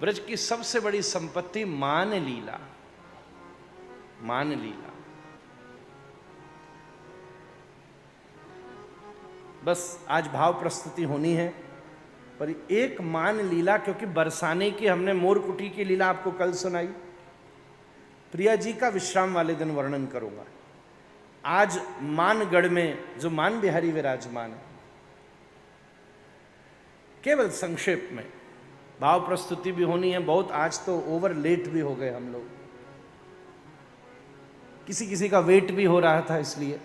ब्रज की सबसे बड़ी संपत्ति मान लीला, मान लीला। बस आज भाव प्रस्तुति होनी है, पर एक मान लीला, क्योंकि बरसाने की हमने मोरकुटी की लीला आपको कल सुनाई, प्रिया जी का विश्राम वाले दिन वर्णन करूंगा। आज मानगढ़ में जो मान बिहारी विराजमान है, केवल संक्षेप में भाव प्रस्तुति भी होनी है। बहुत आज तो ओवर लेट भी हो गए हम लोग, किसी किसी का वेट भी हो रहा था, इसलिए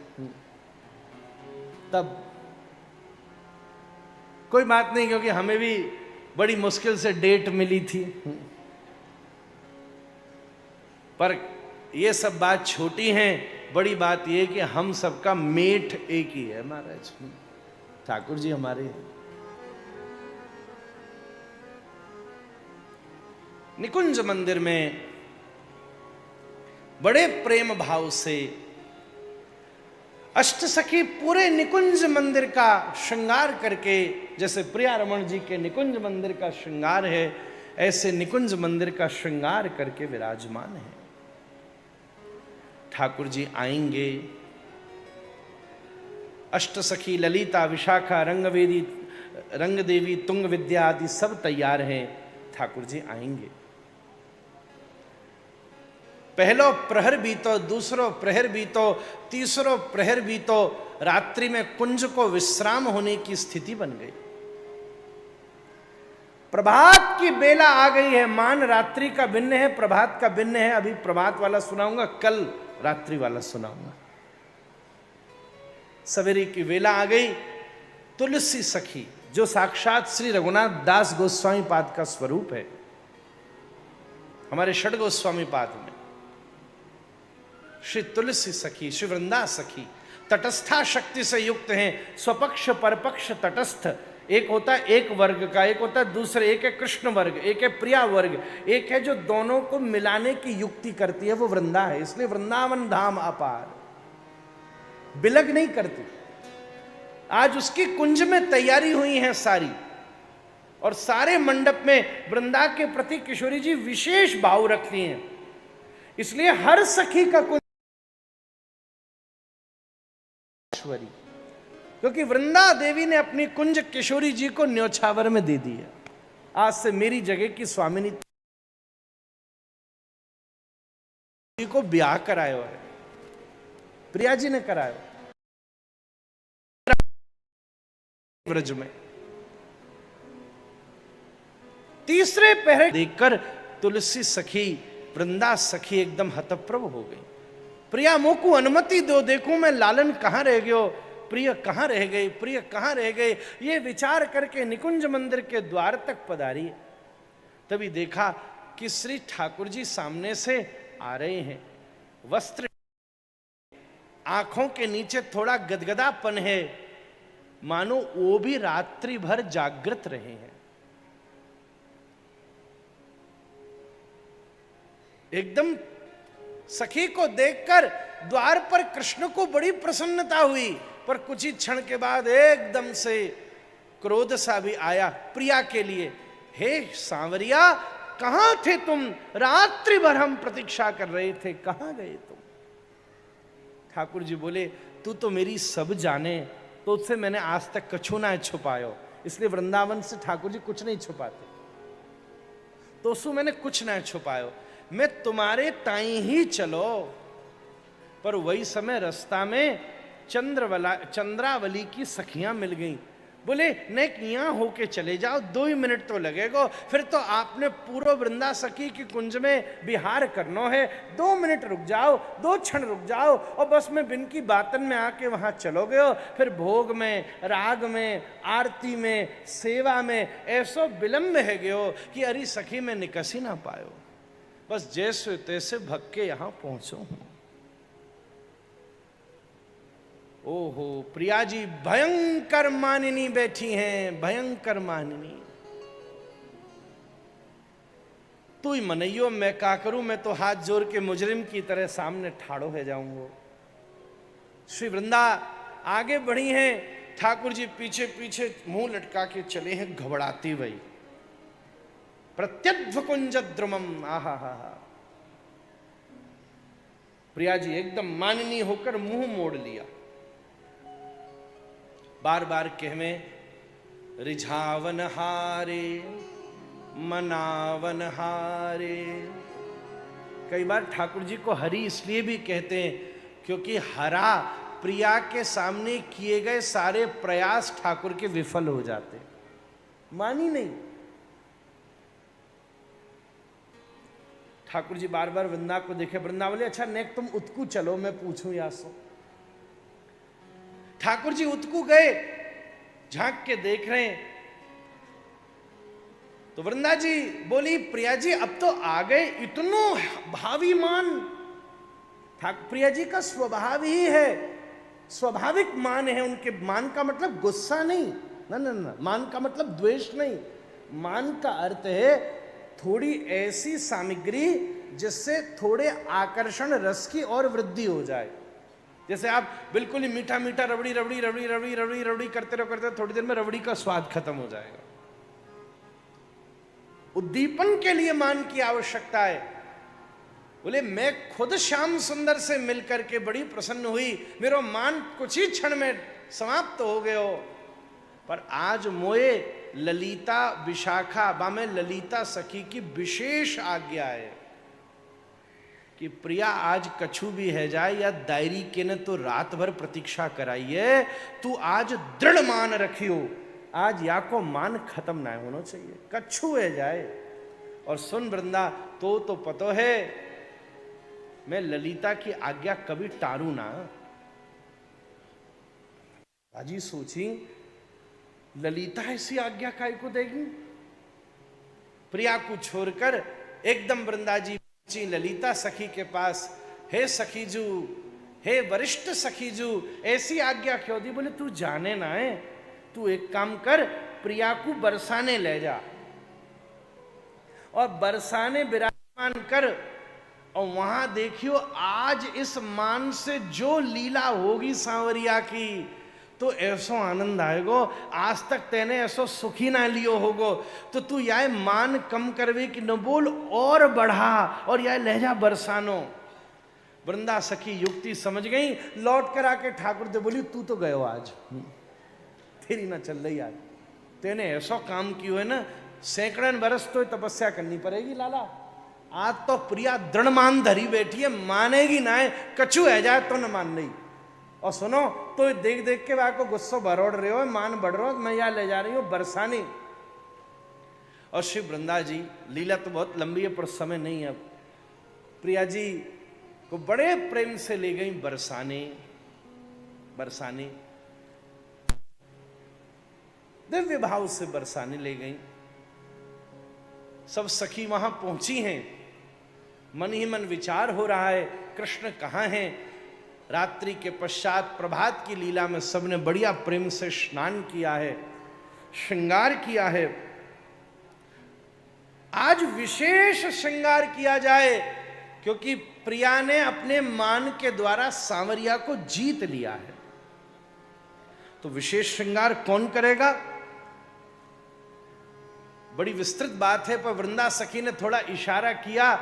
तब कोई बात नहीं, क्योंकि हमें भी बड़ी मुश्किल से डेट मिली थी। पर ये सब बात छोटी हैं, बड़ी बात ये कि हम सबका मेट एक ही है महाराज, ठाकुर जी हमारे हैं। निकुंज मंदिर में बड़े प्रेम भाव से अष्टसखी पूरे निकुंज मंदिर का श्रृंगार करके, जैसे प्रिया रमण जी के निकुंज मंदिर का श्रृंगार है, ऐसे निकुंज मंदिर का श्रृंगार करके विराजमान है। ठाकुर जी आएंगे, अष्टसखी ललिता, विशाखा, रंगवेदी, रंगदेवी, तुंग विद्या आदि सब तैयार हैं, ठाकुर जी आएंगे। पहलो प्रहर बीतो, दूसरो प्रहर बीतो, तीसरो प्रहर बीतो, रात्रि में कुंज को विश्राम होने की स्थिति बन गई। प्रभात की बेला आ गई है। मान रात्रि का भिन्न है, प्रभात का भिन्न है। अभी प्रभात वाला सुनाऊंगा, कल रात्रि वाला सुनाऊंगा। सवेरे की वेला आ गई। तुलसी सखी, जो साक्षात श्री रघुनाथ दास गोस्वामी पाद का स्वरूप है, हमारे षड गोस्वामी पाद में श्री तुलसी सखी, श्री वृंदा सखी तटस्था शक्ति से युक्त हैं। स्वपक्ष परपक्ष तटस्थ, एक होता है एक वर्ग का, एक होता है दूसरे, एक है कृष्ण वर्ग, एक है प्रिया वर्ग, एक है जो दोनों को मिलाने की युक्ति करती है, वो वृंदा है। इसलिए वृंदावन धाम अपार, बिलग नहीं करती। आज उसकी कुंज में तैयारी हुई है सारी, और सारे मंडप में वृंदा के प्रति किशोरी जी विशेष भाव रखती हैं। इसलिए हर सखी का कुंज, क्योंकि वृंदा देवी ने अपनी कुंज किशोरी जी को न्योछावर में दे दी है। आज से मेरी जगह की स्वामिनी जी को ब्याह करायो है, प्रिया जी ने करायो ब्रज में। तीसरे पहरे देखकर तुलसी सखी, वृंदा सखी एकदम हतप्रभ हो गई। प्रिया मोकू अनुमति दो, देखूं मैं लालन कहां रह गयो, प्रिय कहां रह गई, प्रिय कहां रह गए, ये विचार करके निकुंज मंदिर के द्वार तक पधारी। तभी देखा कि श्री ठाकुर जी सामने से आ रहे हैं। वस्त्र, आंखों के नीचे थोड़ा गदगदापन है, मानो वो भी रात्रि भर जागृत रहे हैं। एकदम सखी को देखकर द्वार पर कृष्ण को बड़ी प्रसन्नता हुई, पर कुछ ही क्षण के बाद एकदम से क्रोध सा भी आया प्रिया के लिए। हे सांवरिया, कहां थे तुम? रात्रि भर हम प्रतीक्षा कर रहे थे, कहां गए तुम? ठाकुर जी बोले, तू तो मेरी सब जाने, तो उससे मैंने आज तक कछु ना छुपायो। इसलिए वृंदावन से ठाकुर जी कुछ नहीं छुपाते, तो उससे मैंने कुछ ना छुपायो, मैं तुम्हारे ताई ही चलो। पर वही समय रास्ता में चंद्रावली की सखियां मिल गईं। बोले, नहीं यहां होके चले जाओ, 2 ही मिनट तो लगेगा, फिर तो आपने पूरा वृंदा सखी की कुंज में विहार करना है। 2 मिनट रुक जाओ, 2 क्षण रुक जाओ, और बस मैं बिन की बातन में आके वहां चलोगे हो। फिर भोग में, राग में, आरती में, सेवा में ऐसो विलंब है गयो कि अरे सखी में निकस ही ना पायो। बस जैसे तैसे भग के यहां पहुंचो हूं। ओहो, प्रिया जी भयंकर मानिनी बैठी हैं, भयंकर मानिनी। तू ही मनइयो, मैं क्या करूं? मैं तो हाथ जोड़ के मुजरिम की तरह सामने ठाड़ो है जाऊंगा। श्री वृंदा आगे बढ़ी हैं, ठाकुर जी पीछे पीछे मुंह लटका के चले हैं, घबराती हुई। प्रत्यध्वकुंज द्रुमम। आहा हा हा। प्रिया जी एकदम माननीय होकर मुंह मोड़ लिया। बार बार कहवे रिझावन हारे मनावन हारे। कई बार ठाकुर जी को हरि इसलिए भी कहते हैं क्योंकि हरा प्रिया के सामने किए गए सारे प्रयास ठाकुर के विफल हो जाते, मानी नहीं। ठाकुर जी बार बार वृंदा को देखे, वृंदा बोले अच्छा नेक तुम उतकू चलो, मैं पूछूं या सो। ठाकुर जी उतकू गए, झांक के देख रहे हैं तो वृंदा जी बोली प्रिया जी अब तो आ गए, इतनो भावी मान। प्रिया जी का स्वभाव ही है, स्वाभाविक मान है उनके। मान का मतलब गुस्सा नहीं, ना ना ना, मान का मतलब द्वेष नहीं। मान का अर्थ है थोड़ी ऐसी सामग्री जिससे थोड़े आकर्षण रस की और वृद्धि हो जाए। जैसे आप बिल्कुल ही मीठा मीठा रबड़ी रबड़ी रबड़ी रबड़ी रबड़ी रबड़ी करते रहो, थोड़ी देर में रबड़ी का स्वाद खत्म हो जाएगा। उद्दीपन के लिए मान की आवश्यकता है। बोले मैं खुद श्याम सुंदर से मिलकर के बड़ी प्रसन्न हुई, मेरा मान कुछ ही क्षण में समाप्त हो गयो। पर आज मोए ललिता विशाखा बामे ललिता सखी की विशेष आज्ञा है कि प्रिया आज कछु भी है जाए या दायरी के ने तो रात भर प्रतीक्षा कराइए, तू आज दृढ़ मान रखियो, आज या को मान खत्म ना होना चाहिए, कछु है जाए। और सुन वृंदा तो पतो है मैं ललिता की आज्ञा कभी टारू ना। राजी सोची ललिता ऐसी आज्ञा काय को देगी। प्रिया को छोड़कर एकदम वृंदा जी पहुंची ललिता सखी के पास। हे सखीजू, हे वरिष्ठ सखीजू, ऐसी आज्ञा क्यों दी। बोले तू जाने ना है, तू एक काम कर, प्रिया को बरसाने ले जा और बरसाने विराजमान कर, और वहां देखियो आज इस मान से जो लीला होगी सांवरिया की तो ऐसो आनंद आएगो, आज तक तेने ऐसो सुखी ना लियो होगो। तो तू याय मान कम करवे कि न बोल और बढ़ा, और याय लहजा बरसानो। वृंदा सखी युक्ति समझ गई, लौट कर आके ठाकुर दे बोली तू तो गयो आज, तेरी ना चल रही आज, तेने ऐसो काम कियो है ना, सैकड़न बरस तो तपस्या करनी पड़ेगी लाला। आज तो प्रिया दृढ़ मान धरी बैठी है, मानेगी ना है, कछु है जाए तो न मान नहीं। और सुनो तो देख देख के वहां को गुस्सो भरोड़ रहे हो, मान बढ़ रहे हो, मैं यहां ले जा रही हूं बरसाने। और श्री वृंदा जी, लीला तो बहुत लंबी है पर समय नहीं है अब, प्रिया जी को बड़े प्रेम से ले गई बरसाने। बरसाने दिव्य भाव से बरसाने ले गई। सब सखी वहां पहुंची हैं, मन ही मन विचार हो रहा है कृष्ण कहां हैं। रात्रि के पश्चात प्रभात की लीला में सबने बढ़िया प्रेम से स्नान किया है, श्रृंगार किया है। आज विशेष श्रृंगार किया जाए क्योंकि प्रिया ने अपने मान के द्वारा सांवरिया को जीत लिया है। तो विशेष श्रृंगार कौन करेगा, बड़ी विस्तृत बात है, पर वृंदा सखी ने थोड़ा इशारा किया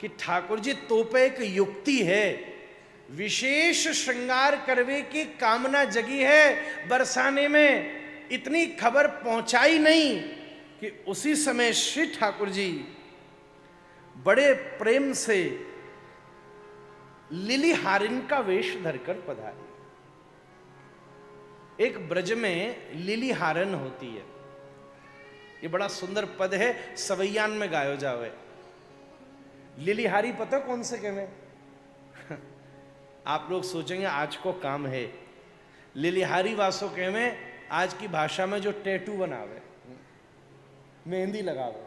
कि ठाकुर जी तो पे एक युक्ति है, विशेष श्रृंगार करवे की कामना जगी है। बरसाने में इतनी खबर पहुंचाई नहीं कि उसी समय श्री ठाकुर जी बड़े प्रेम से लिली हारिन का वेश धरकर पधारे। एक ब्रज में लिली हारन होती है, ये बड़ा सुंदर पद है, सवैयान में गायो जावे। लिलीहारी पता कौन से कहवे आप लोग सोचेंगे आज को काम है। लिलीहारी वासो कहवे आज की भाषा में जो टैटू बनावे, मेहंदी लगावे।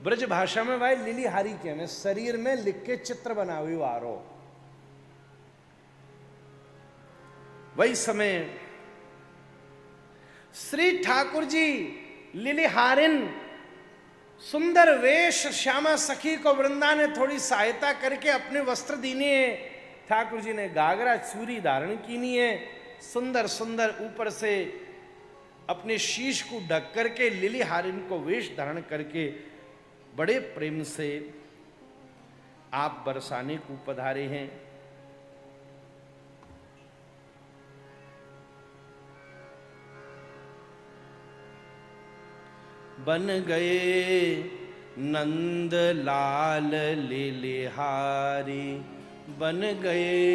ब्रज भाषा में भाई लिलीहारी कहवे, शरीर में लिख के चित्र बनावे वारो। वही समय श्री ठाकुर जी लिलीहारिन सुंदर वेश श्यामा सखी को वृंदा ने थोड़ी सहायता करके अपने वस्त्र दीने है। ठाकुर जी ने गागरा चूरी धारण कीनी है, सुंदर सुंदर ऊपर से अपने शीश को ढक करके लिली हारिन को वेश धारण करके बड़े प्रेम से आप बरसाने को पधारे हैं। बन गए नंद लाल लिलिहारी, बन गए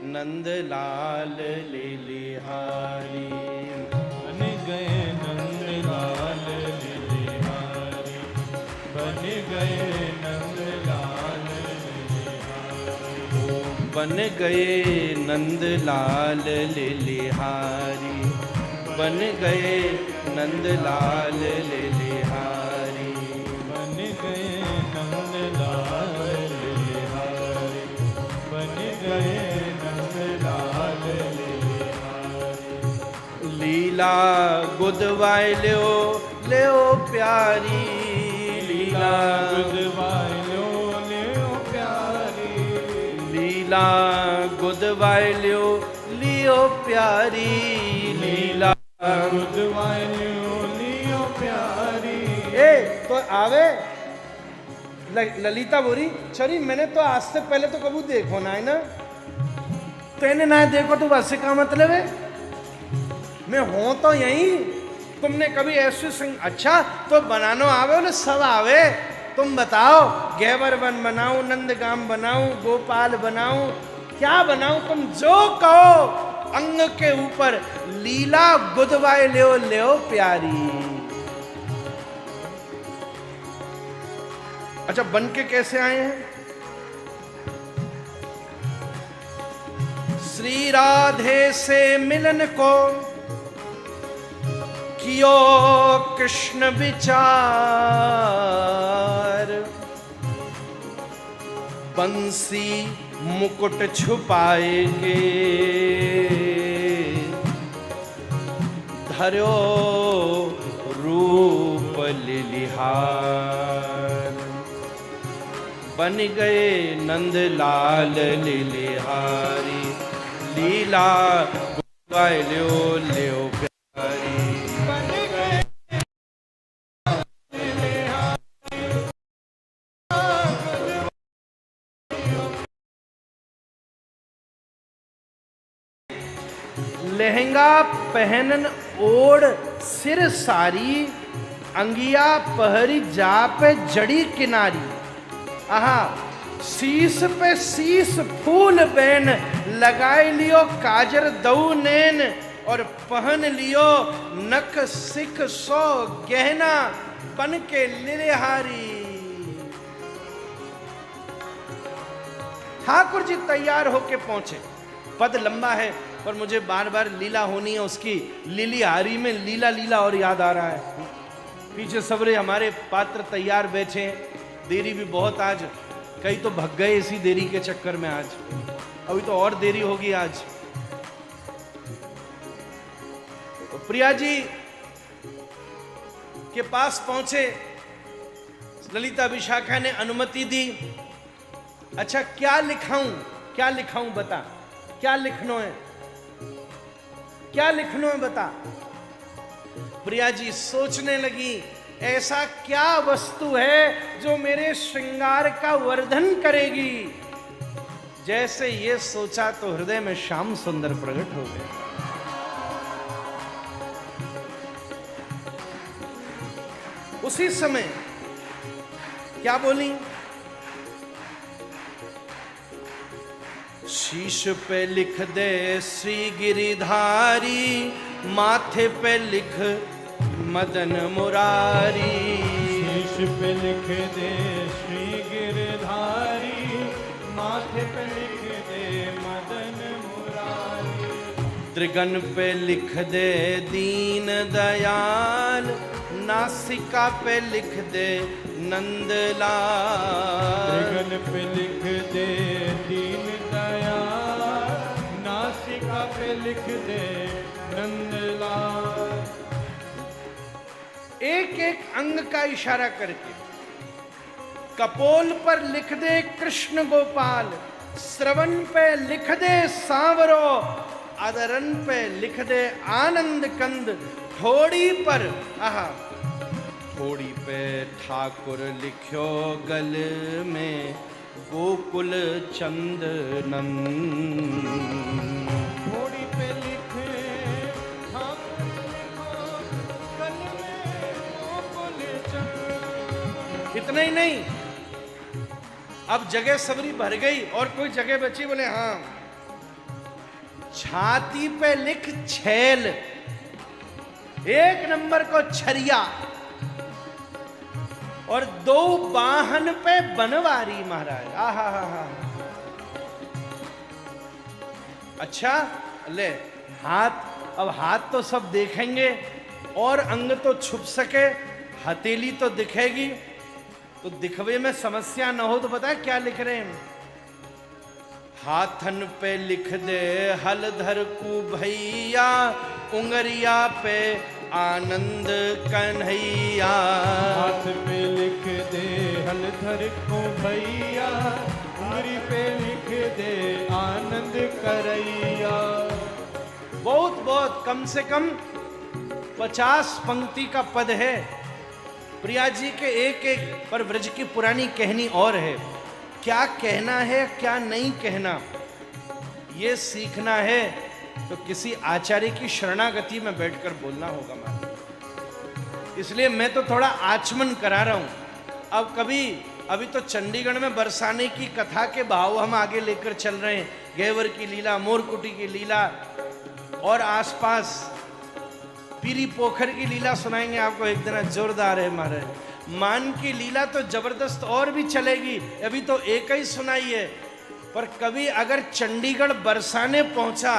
नंद लाल लिलिहारी, बन गए नंद लाल लिलिहारी, बन गए नंद लाल लिलिहारी, बन गए नंद लाल लिलिहारी, बन गए नंद लाल लिलिहारी, बन गए नंद लाल लिलिहारी, बन गए नंद लाल लिलिहारी। लीला गुदवाय ल्यो प्यारी, लीला गुदवाय ल्यो प्यारी, लीला गुदवाय लियो प्यारी, लीला गुदवाय लियो प्यारी। ए तो आवे ललिता बोरी चरी, मैंने तो आज से पहले तो कभी देखो ना है ना, तो इन्हें ना देखो तो बस का मतलब है मैं हूं तो यही, तुमने कभी ऐसे अच्छा तो बनानो आवे बोले सब आवे, तुम बताओ गैबर वन बनाऊं, नंदगाम बनाऊं, गोपाल बनाऊं, क्या बनाऊं, तुम जो कहो। अंग के ऊपर लीला गुदवाए ल्यो प्यारी। अच्छा बन के कैसे आए हैं? श्री राधे से मिलन को कियो कृष्ण विचार, बंसी मुकुट छुपाएगे धर्यो रूप लिलिहार, बन गए नंद लाल लिलिहारी, लीला गुदवाय ल्यो प्यारी। लहंगा पहनन ओढ़ सिर सारी, अंगिया पहरी जाप जड़ी किनारी। आहा शीस पे शीस फूल बैन, लगाए लियो काजर दऊ नैन, और पहन लियो नख सिख सो गहना, बन के लिलिहारी। ठाकुर जी तैयार होके पहुंचे। पद लंबा है पर मुझे बार बार लीला होनी है उसकी, लिलिहारी में लीला लीला और याद आ रहा है। पीछे सबरे हमारे पात्र तैयार बैठे हैं, देरी भी बहुत आज, कई तो भग गए इसी देरी के चक्कर में आज, अभी तो और देरी होगी आज। तो प्रिया जी के पास पहुंचे, ललिता विशाखा ने अनुमति दी। अच्छा क्या लिखाऊं बता, क्या लिखनो है, क्या लिखनो है बता। प्रिया जी सोचने लगी ऐसा क्या वस्तु है जो मेरे श्रृंगार का वर्धन करेगी। जैसे ये सोचा तो हृदय में श्याम सुंदर प्रकट हो गए। उसी समय क्या बोली, शीश पे लिख दे श्री गिरिधारी, माथे पे लिख मदन मुरारी। शीश पे लिख दे श्री गिरधारी, माथे पे लिख दे मदन मुरारी। त्रिगन पे लिख दे दीन दयाल, नासिका पे लिख दे नंदलाल। त्रिगन पे लिख दे दीन दयाल, नासिका पे लिख दे नंदलाल। एक एक अंग का इशारा करके, कपोल पर लिख दे कृष्ण गोपाल, श्रवण पे लिख दे सांवरो, अदरन पे लिख दे आनंद कंद, थोड़ी पर आहा थोड़ी पे ठाकुर लिख्यो गल में गोकुल चंदनन। थोड़ी पे लिखे गल में गोकुल चंदनन। इतना ही नहीं, अब जगह सबरी भर गई और कोई जगह बची, बोले हाँ छाती पे लिख छैल, एक नंबर को छरिया, और 2 बाहन पे बनवारी महाराज। आहा हा हा। अच्छा ले हाथ, अब हाथ तो सब देखेंगे और अंग तो छुप सके, हथेली तो दिखेगी, तो दिखवे में समस्या न हो तो पता है क्या लिख रहे हैं? हाथन पे लिख दे हलधर को भैया, उंगरिया पे आनंद कन्हैया। हाथ पे लिख दे हलधर को भैया, उंगली पे लिख दे आनंद करैया। बहुत बहुत कम से कम 50 पंक्ति का पद है। प्रिया जी के एक एक पर व्रज की पुरानी कहनी और है, क्या कहना है क्या नहीं कहना ये सीखना है तो किसी आचार्य की शरणागति में बैठकर बोलना होगा महाराज। इसलिए मैं तो थोड़ा आचमन करा रहा हूं। अब कभी अभी तो चंडीगढ़ में बरसाने की कथा के भाव हम आगे लेकर चल रहे हैं, घेवर की लीला, मोरकुटी की लीला, और आसपास पीरी पोखर की लीला सुनाएंगे आपको एक दिन, जोरदार है महाराज। मान की लीला तो जबरदस्त और भी चलेगी, अभी तो एक ही सुनाई है, पर कभी अगर चंडीगढ़ बरसाने पहुंचा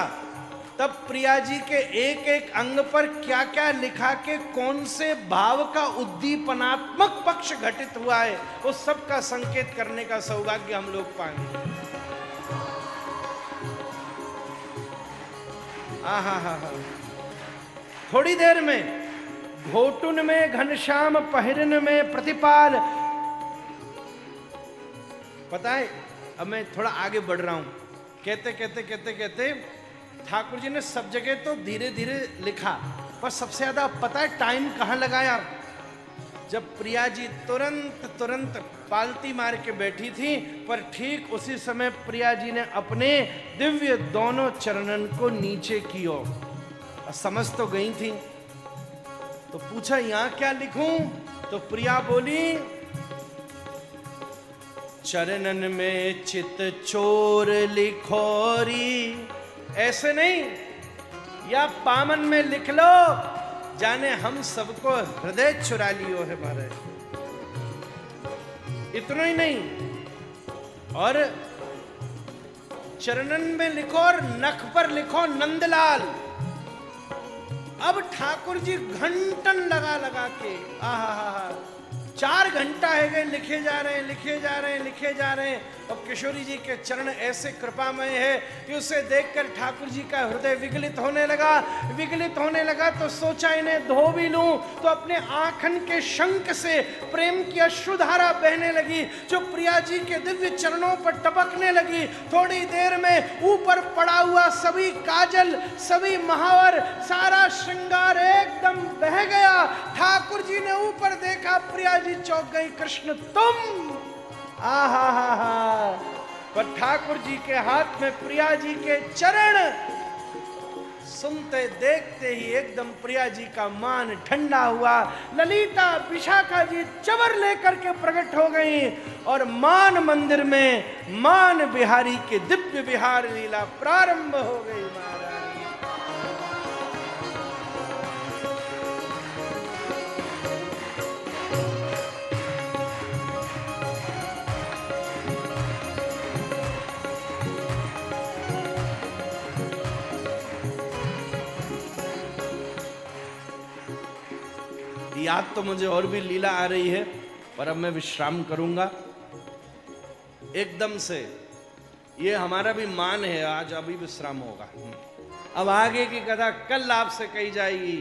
तब प्रिया जी के एक एक अंग पर क्या क्या लिखा के कौन से भाव का उद्दीपनात्मक पक्ष घटित हुआ है, उस सब का संकेत करने का सौभाग्य हम लोग पाएंगे। आहा हा हा। थोड़ी देर में घोटुन में घनश्याम पहिरन में प्रतिपाल। पता है अब मैं थोड़ा आगे बढ़ रहा हूं, कहते कहते कहते कहते ठाकुर जी ने सब जगह तो धीरे धीरे लिखा, पर सबसे ज्यादा पता है टाइम कहां लगाया? जब प्रिया जी तुरंत तुरंत पालती मार के बैठी थी, पर ठीक उसी समय प्रिया जी ने अपने दिव्य दोनों चरणन को नीचे किया, समझ तो गई थी। तो पूछा यहां क्या लिखूं? तो प्रिया बोली चरणन में चित चोर लिखोरी। ऐसे नहीं, या पामन में लिख लो, जाने हम सबको हृदय चुरा लियो है महाराज। इतना ही नहीं, और चरणन में लिखो और नख पर लिखो नंदलाल। अब ठाकुर जी घंटन लगा लगा के आहा 4 घंटा है गए लिखे जा रहे हैं, लिखे जा रहे हैं, लिखे जा रहे हैं। और किशोरी जी के चरण ऐसे कृपामय है कि उसे देखकर ठाकुर जी का हृदय विगलित होने लगा। विगलित होने लगा तो सोचा इन्हें धो भी लूं, तो अपने आंखन के शंख से प्रेम की अश्रुधारा बहने लगी, जो प्रिया जी के दिव्य चरणों पर टपकने लगी। थोड़ी देर में ऊपर पड़ा हुआ सभी काजल, सभी महावर, सारा श्रृंगार एकदम बह गया। ठाकुर जी ने ऊपर देखा, प्रिया जी चौंक गई, कृष्ण तुम। आहा हा हा। पर ठाकुर जी के हाथ में प्रिया जी के चरण, सुनते देखते ही एकदम प्रिया जी का मान ठंडा हुआ। ललिता विशाखा जी चवर लेकर के प्रकट हो गई और मान मंदिर में मान बिहारी के दिव्य विहार लीला प्रारंभ हो गई महाराज। याद तो मुझे और भी लीला आ रही है, पर अब मैं विश्राम करूंगा एकदम से। ये हमारा भी मान है, आज अभी विश्राम होगा। अब आगे की कथा कल आपसे कही जाएगी।